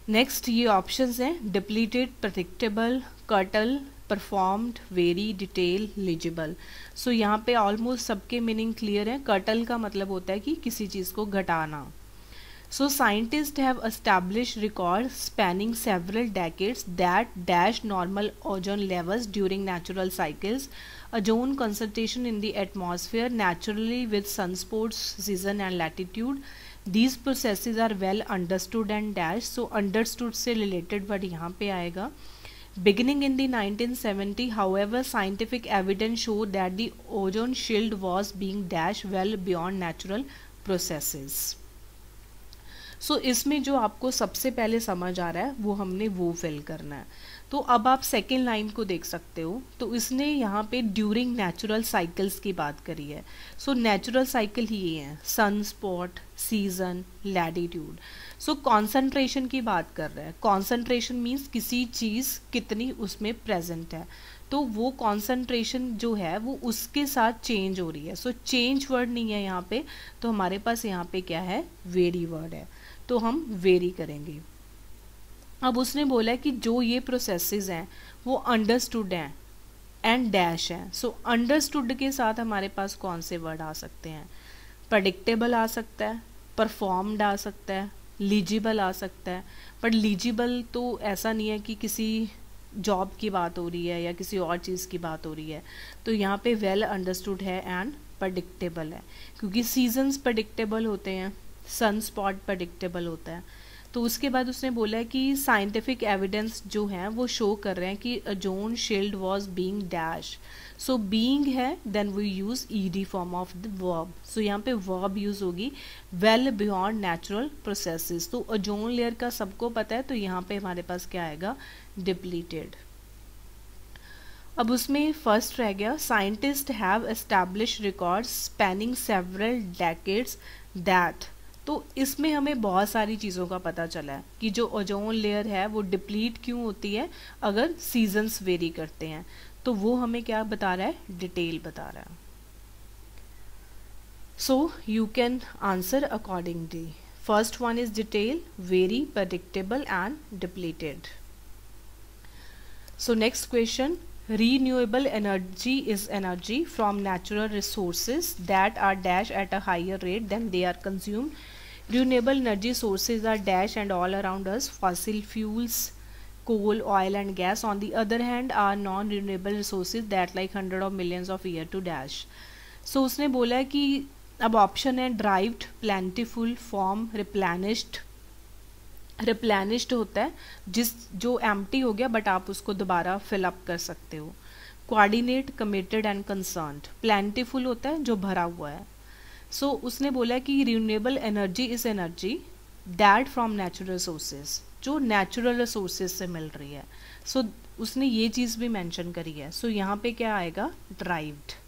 Next ये ऑप्शंस हैं depleted, predictable, curtail, performed, very, detail, legible. So यहाँ पे ऑलमोस्ट सबके मीनिंग क्लियर है। कर्टल का मतलब होता है कि किसी चीज़ को घटाना। So scientists have established records spanning several decades that dash normal ozone levels during natural cycles. Ozone concentration in the atmosphere naturally with sunspots, season and latitude. These processes are well understood and dashed. So understood से related word यहाँ पे आएगा. Beginning in the 1970, however, scientific evidence showed that the ozone shield was being dashed well beyond natural processes. सो इसमें जो आपको सबसे पहले समझ आ रहा है वो हमने वो फिल करना है। तो अब आप सेकेंड लाइन को देख सकते हो, तो इसने यहाँ पे ड्यूरिंग नेचुरल साइकिल्स की बात करी है। सो नेचुरल साइकिल ही ये हैं, sunspot, season, latitude. So concentration की बात कर रहा है। कॉन्सेंट्रेशन मीन्स किसी चीज़ कितनी उसमें प्रेजेंट है, तो वो कॉन्सेंट्रेशन जो है वो उसके साथ चेंज हो रही है। सो चेंज वर्ड नहीं है यहाँ पे, तो हमारे पास यहाँ पे क्या है, वेरी वर्ड है, तो हम वेरी करेंगे। अब उसने बोला है कि जो ये प्रोसेसेस हैं वो अंडरस्टूड हैं एंड डैश हैं। सो अंडरस्टूड के साथ हमारे पास कौन से वर्ड आ सकते हैं, प्रेडिक्टेबल आ सकता है, परफॉर्म्ड आ सकता है, लीजिबल आ सकता है। बट लीजिबल तो ऐसा नहीं है कि किसी जॉब की बात हो रही है या किसी और चीज़ की बात हो रही है, तो यहाँ पे वेल अंडरस्टूड है एंड प्रेडिक्टेबल है, क्योंकि सीजन्स प्रेडिक्टेबल होते हैं, सन स्पॉट प्रेडिक्टेबल होता है। तो उसके बाद उसने बोला है कि साइंटिफिक एविडेंस जो है वो शो कर रहे हैं कि ozone shield was being dash. So being है, then we use ED form of the verb. So यहाँ पे वर्ब यूज होगी वेल बियॉन्ड नेचुरल प्रोसेसेस। तो ओजोन लेयर का सबको पता है, तो यहाँ पे हमारे पास क्या आएगा, डिप्लीटेड। अब उसमें फर्स्ट रह गया, scientist have establish records spanning several decades that. तो इसमें हमें बहुत सारी चीज़ों का पता चला है कि जो ओजोन लेयर है वो डिप्लीट क्यों होती है अगर सीजन्स वेरी करते हैं, तो वो हमें क्या बता रहा है, डिटेल बता रहा है। So you can answer accordingly. First one is detail, very, predictable and depleted. So next question, renewable energy is energy from natural resources that are dash at a higher rate than they are consumed. Renewable energy sources are dash and all around us. Fossil fuels, coal, oil and gas on the other hand are non-renewable resources that like hundred of millions of year to dash. So उसने बोला है कि अब option है derived, plentiful, form, replenished। Replenished होता है जो empty हो गया बट आप उसको दोबारा फिलअप कर सकते हो। Coordinate, committed and concerned. Plentiful होता है जो भरा हुआ है। सो उसने बोला कि renewable energy is energy that from natural sources, जो नेचुरल रिसोर्सेज से मिल रही है। सो उसने ये चीज़ भी मेंशन करी है। सो यहाँ पे क्या आएगा, ड्राइव्ड,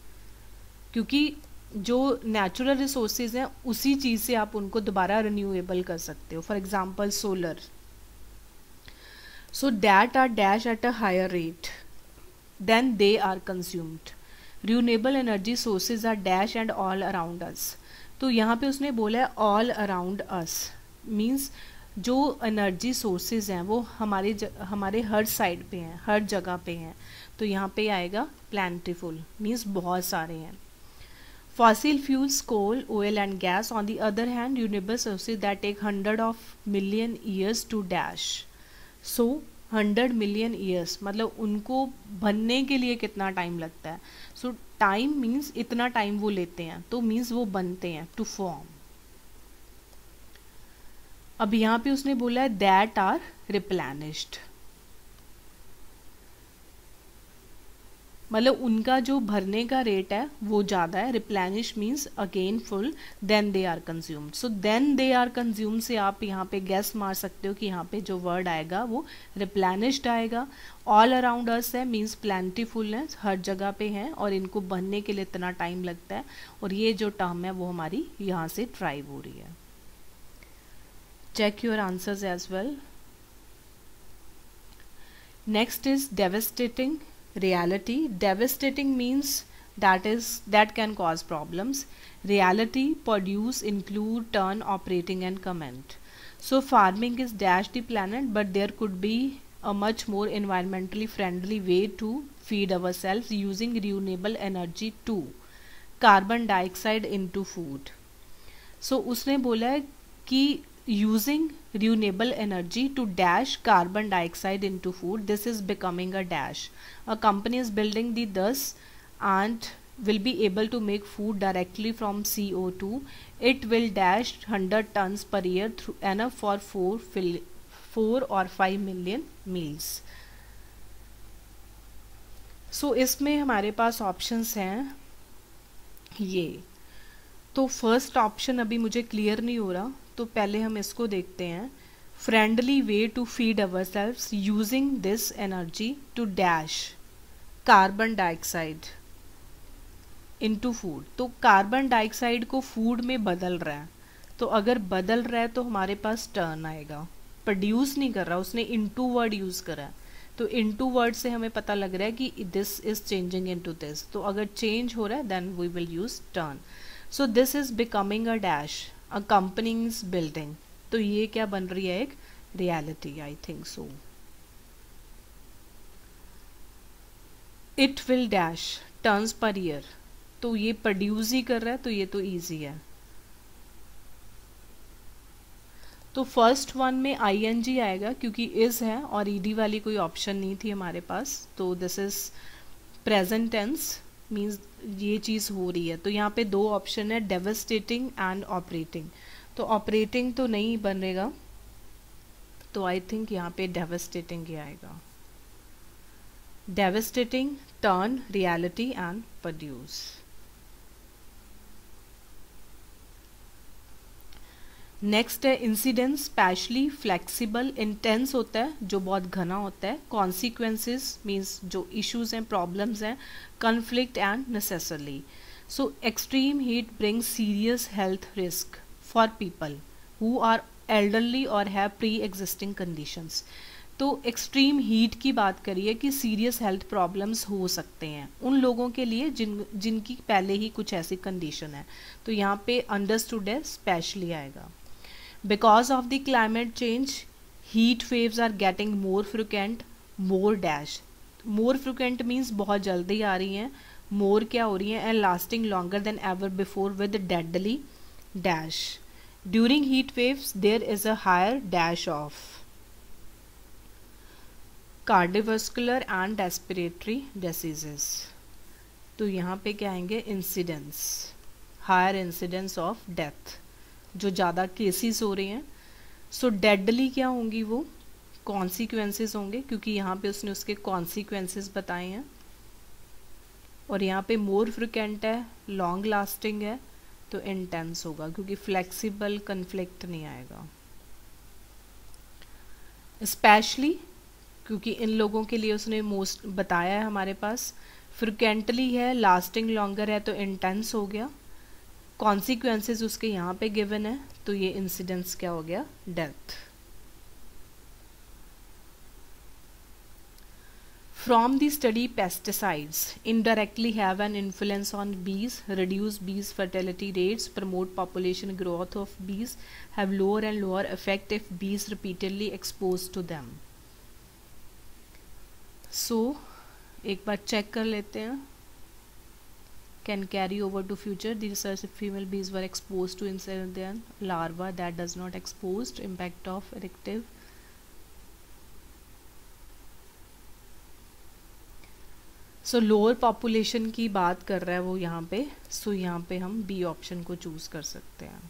क्योंकि जो नेचुरल रिसोर्सेज हैं उसी चीज़ से आप उनको दोबारा रिन्यूएबल कर सकते हो। For example solar, so that are dash at a higher rate than they are consumed. Renewable energy sources are dash and all around us. तो यहाँ पे उसने बोला है ऑल अराउंड अस, मीन्स जो एनर्जी सोर्सेज हैं वो हमारे हर साइड पे हैं, हर जगह पे हैं। तो यहाँ पे आएगा प्लेंटीफुल, मीन्स बहुत सारे हैं। Fossil fuels, coal, oil and gas on the other hand renewable sources that take 100 of million years to dash. So 100 million years मतलब उनको बनने के लिए कितना टाइम लगता है। So टाइम मीन्स इतना टाइम वो लेते हैं, तो मीन्स वो बनते हैं, to form। अब यहाँ पे उसने बोला है that are replenished, मतलब उनका जो भरने का रेट है वो ज़्यादा है। Replenish means again full, then they are consumed. So then they are consumed से आप यहाँ पे गेस मार सकते हो कि यहाँ पे जो वर्ड आएगा वो रिप्लेनिश्ड आएगा। ऑल अराउंड अस है, मीन्स प्लेंटीफुल है, हर जगह पे हैं और इनको बनने के लिए इतना टाइम लगता है। और ये जो टर्म है वो हमारी यहाँ से ड्राइव हो रही है। Check your answers as well. Next is devastating, reality. Devastating means that can cause problems. Reality, produce, include, turn, operating and comment. So farming is dash the planet, but there could be a much more environmentally friendly way to feed ourselves using renewable energy too. Carbon dioxide into food. So उसने बोला है कि using renewable energy to dash carbon dioxide into food, this is becoming a dash. A company is building the thus and will be able to make food directly from CO2. It will dash 100 tons per year, through enough for 4 or 5 million meals. So इसमें हमारे पास options हैं ये. तो first option अभी मुझे clear नहीं हो रहा, तो पहले हम इसको देखते हैं. Friendly way to feed ourselves using this energy to dash carbon dioxide into food. तो कार्बन डाइऑक्साइड को फूड में बदल रहा है, तो अगर बदल रहा है तो हमारे पास टर्न आएगा. प्रोड्यूस नहीं कर रहा, उसने इनटू वर्ड यूज करा है, तो इनटू वर्ड से हमें पता लग रहा है कि this is changing into this. तो अगर चेंज हो रहा है then we will use turn. So this is becoming a dash, a company is building. तो ये क्या बन रही है, एक reality. I think so. It will dash turns per year, तो ये प्रोड्यूस ही कर रहा है, तो ये तो ईजी है. तो फर्स्ट वन में ING आएगा क्योंकि इज है और ईडी वाली कोई ऑप्शन नहीं थी हमारे पास. तो this is present tense, means ये चीज़ हो रही है. तो यहाँ पे दो ऑप्शन है, डेवस्टेटिंग एंड ऑपरेटिंग. तो ऑपरेटिंग तो नहीं बनेगा, तो आई थिंक यहाँ पे डेवस्टेटिंग ही आएगा. Devastating, turn, reality and produce. Next है इंसिडेंस. स्पेशली फ्लेक्सिबल, इंटेंस होता है जो बहुत घना होता है. कॉन्सिक्वेंसेस मीन्स जो इश्यूज हैं, प्रॉब्लम्स हैं. Conflict and necessarily. So extreme heat brings serious health risk for people who are elderly और हैव प्री एग्जिस्टिंग कंडीशंस. तो एक्सट्रीम हीट की बात करिए कि सीरियस हेल्थ प्रॉब्लम्स हो सकते हैं उन लोगों के लिए जिनकी पहले ही कुछ ऐसी कंडीशन है. तो यहाँ पे अंडरस्टूड है, स्पेशली आएगा. Because of the climate change, heat waves are getting more frequent, more dash. More frequent means बहुत जल्दी आ रही हैं, more क्या हो रही हैं, and lasting longer than ever before with deadly dash. During heat waves, there is a higher dash of cardiovascular and respiratory diseases. तो यहाँ पे क्या आएंगे, incidence, higher incidence of death, जो ज़्यादा केसेस हो रहे हैं. सो डेडली क्या होंगी, वो कॉन्सिक्वेंसेस होंगे, क्योंकि यहाँ पे उसने उसके कॉन्सिक्वेंसेस बताए हैं. और यहाँ पे मोर फ्रिक्वेंट है, लॉन्ग लास्टिंग है, तो इंटेंस होगा, क्योंकि फ्लेक्सिबल कन्फ्लिक्ट नहीं आएगा. स्पेशली क्योंकि इन लोगों के लिए उसने मोस्ट बताया है हमारे पास. फ्रिक्वेंटली है, लास्टिंग लॉन्गर है, तो इंटेंस हो गया. कॉन्सिक्वेंसेस उसके यहाँ पे गिवन है, तो ये इंसिडेंस क्या हो गया, death. From the study pesticides indirectly have an influence on bees, reduce bees fertility rates, promote population growth of bees, have lower and lower effect if bees repeatedly expose to them. So एक बार check कर लेते हैं. Can carry over to future. The research if female bees were exposed to insect larva that does not exposed. Impact of erective. So lower population की बात कर रहा है वो यहाँ पे. So यहाँ पे हम B ऑप्शन को चूज कर सकते हैं.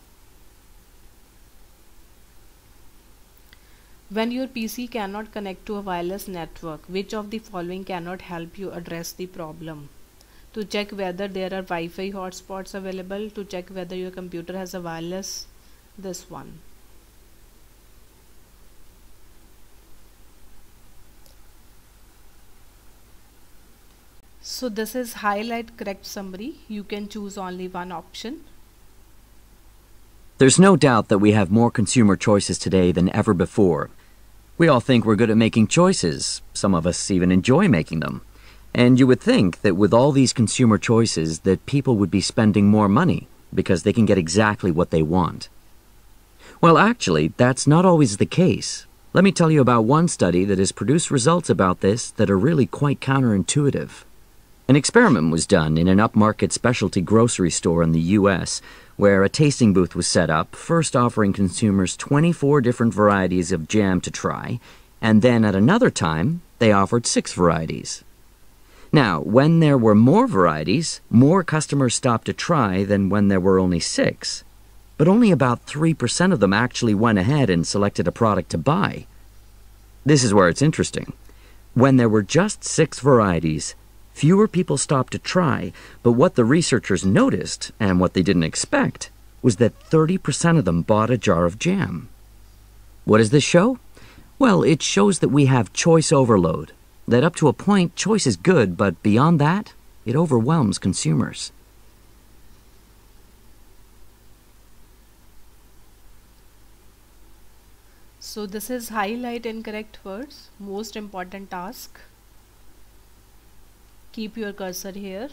When your PC cannot connect to a wireless network, which of the following cannot help you address the problem? To check whether there are Wi-Fi hotspots available, to check whether your computer has a wireless, this one. So this is highlight correct summary. You can choose only one option. There's no doubt that we have more consumer choices today than ever before. We all think we're good at making choices. Some of us even enjoy making them. And you would think that with all these consumer choices that people would be spending more money because they can get exactly what they want. Well, actually, that's not always the case. Let me tell you about one study that has produced results about this that are really quite counterintuitive. An experiment was done in an upmarket specialty grocery store in the U.S., where a tasting booth was set up, first offering consumers 24 different varieties of jam to try, and then at another time, they offered 6 varieties. Now, when there were more varieties, more customers stopped to try than when there were only 6. But only about 3% of them actually went ahead and selected a product to buy. This is where it's interesting. When there were just 6 varieties, fewer people stopped to try, but what the researchers noticed, and what they didn't expect, was that 30% of them bought a jar of jam. What does this show? Well, it shows that we have choice overload. That up to a point, choice is good, but beyond that, it overwhelms consumers. So this is highlight incorrect words, most important task. Keep your cursor here.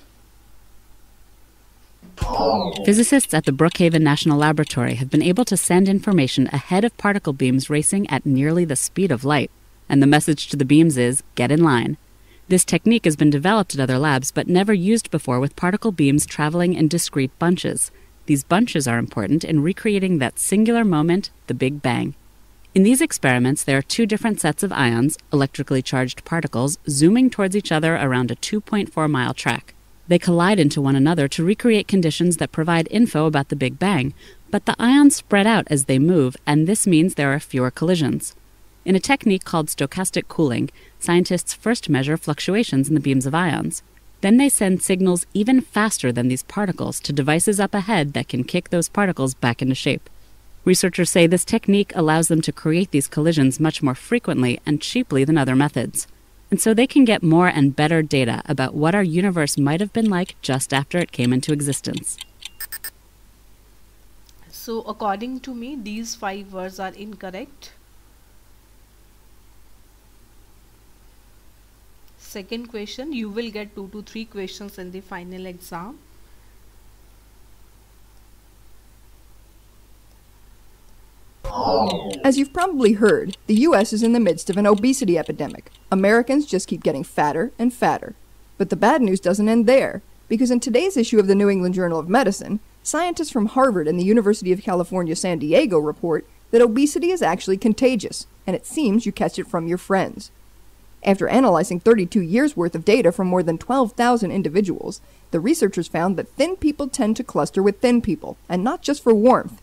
Physicists at the Brookhaven National Laboratory have been able to send information ahead of particle beams racing at nearly the speed of light. And the message to the beams is, get in line. This technique has been developed at other labs but never used before with particle beams traveling in discrete bunches. These bunches are important in recreating that singular moment, the Big Bang. In these experiments, there are 2 different sets of ions, electrically charged particles, zooming towards each other around a 2.4-mile track. They collide into one another to recreate conditions that provide info about the Big Bang, but the ions spread out as they move, and this means there are fewer collisions. In a technique called stochastic cooling, scientists first measure fluctuations in the beams of ions. Then they send signals even faster than these particles to devices up ahead that can kick those particles back into shape. Researchers say this technique allows them to create these collisions much more frequently and cheaply than other methods. And so they can get more and better data about what our universe might have been like just after it came into existence. So according to me, these 5 words are incorrect. Second question, you will get 2 to 3 questions in the final exam. As you've probably heard, the U.S. is in the midst of an obesity epidemic. Americans just keep getting fatter and fatter. But the bad news doesn't end there, because in today's issue of the New England Journal of Medicine, scientists from Harvard and the University of California, San Diego report that obesity is actually contagious, and it seems you catch it from your friends. After analyzing 32 years' worth of data from more than 12,000 individuals, the researchers found that thin people tend to cluster with thin people, and not just for warmth,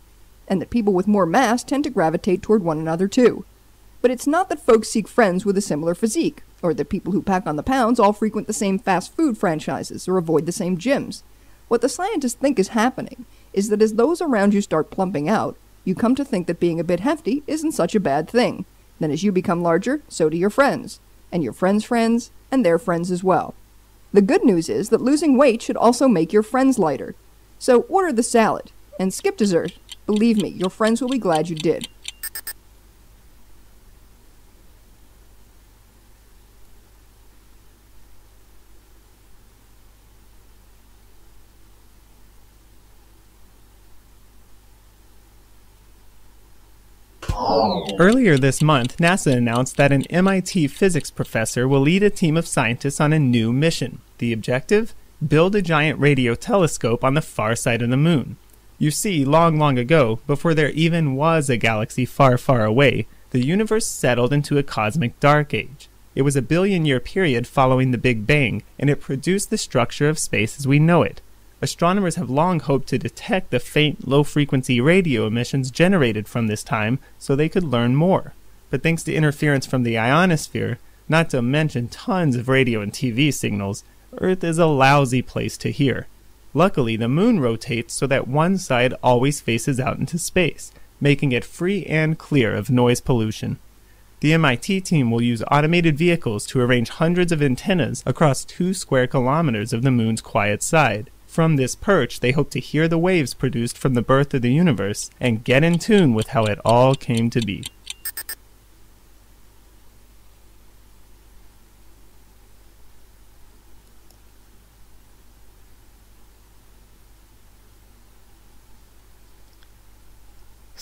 and that people with more mass tend to gravitate toward one another too. But it's not that folks seek friends with a similar physique, or that people who pack on the pounds all frequent the same fast food franchises or avoid the same gyms. What the scientists think is happening is that as those around you start plumping out, you come to think that being a bit hefty isn't such a bad thing. Then as you become larger, so do your friends, and your friends' friends, and their friends as well. The good news is that losing weight should also make your friends lighter. So order the salad, and skip dessert. Believe me, your friends will be glad you did. Earlier this month, NASA announced that an MIT physics professor will lead a team of scientists on a new mission. The objective? Build a giant radio telescope on the far side of the moon. You see, long ago, before there even was a galaxy far, far away, the universe settled into a cosmic dark age. It was a billion-year period following the Big Bang, and it produced the structure of space as we know it. Astronomers have long hoped to detect the faint, low-frequency radio emissions generated from this time so they could learn more. But thanks to interference from the ionosphere, not to mention tons of radio and TV signals, Earth is a lousy place to hear. Luckily, the moon rotates so that one side always faces out into space, making it free and clear of noise pollution. The MIT team will use automated vehicles to arrange hundreds of antennas across 2 square kilometers of the moon's quiet side. From this perch, they hope to hear the waves produced from the birth of the universe and get in tune with how it all came to be.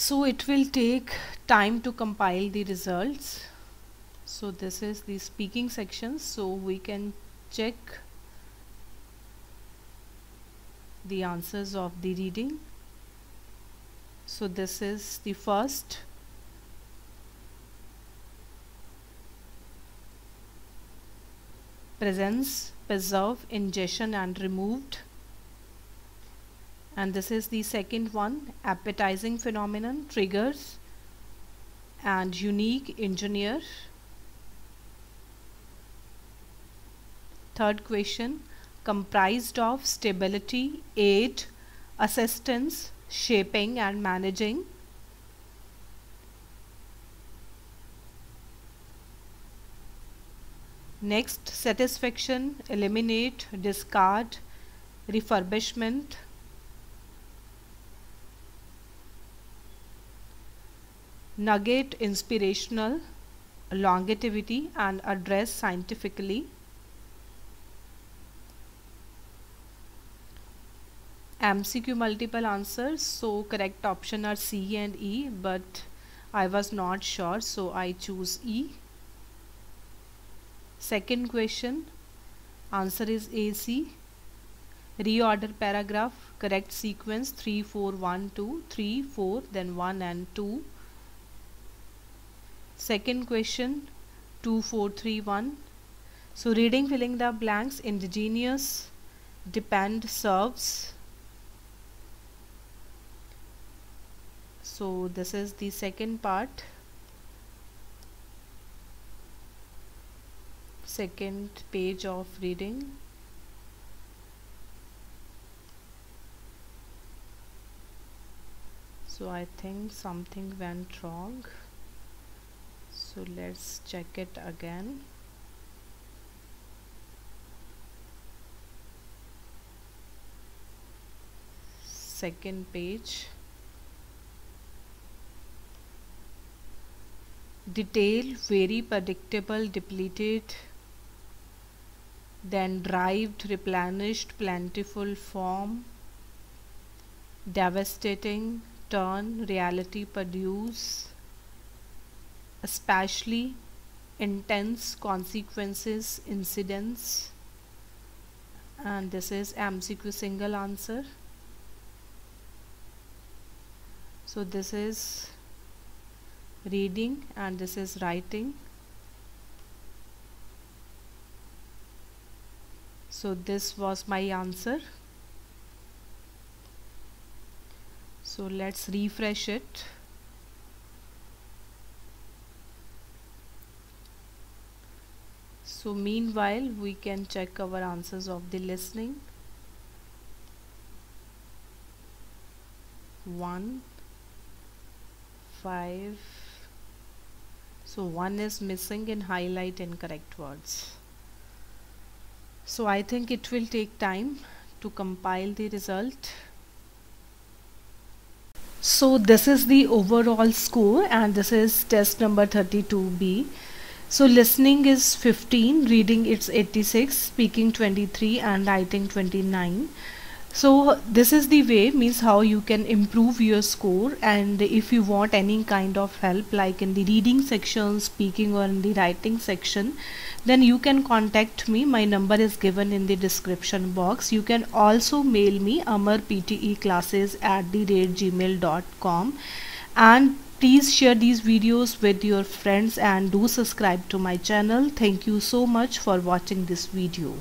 So it will take time to compile the results. So this is the speaking section, so we can check the answers of the reading. So this is the first. Presence, preserve, ingestion and removed. And this is the second one, appetizing phenomenon, triggers and unique engineer. Third question, comprised of stability, aid, assistance, shaping and managing. Next, satisfaction, eliminate, discard, refurbishment. Nugget, inspirational, longevity and address scientifically. MCQ multiple answers, so correct option are C and E, but I was not sure, so I choose E. Second question, answer is AC. Reorder paragraph, correct sequence 3 4 1 2, 3 4 then 1 and 2. Second question, 2 4 3 1. So reading filling the blanks, indigenous, depend, serves. So this is the second part. Second page of reading. So I think something went wrong. So let's check it again. Second page. Detail, very predictable, depleted, then derived, replenished, plentiful, form, devastating, turn, reality, produce, especially, intense, consequences, incidents. And this is MCQ single answer. So this is reading and this is writing. So this was my answer. So let's refresh it. So meanwhile we can check our answers of the listening. 1 5. So 1 is missing in highlight incorrect words. So I think it will take time to compile the result. So this is the overall score and this is test number 32B. So listening is 15, reading it's 86, speaking 23 and writing 29. So this is the way, means how you can improve your score, and if you want any kind of help like in the reading section, speaking or in the writing section, then you can contact me. My number is given in the description box. You can also mail me amarpteclasses@gmail.com, and please share these videos with your friends and do subscribe to my channel. Thank you so much for watching this video.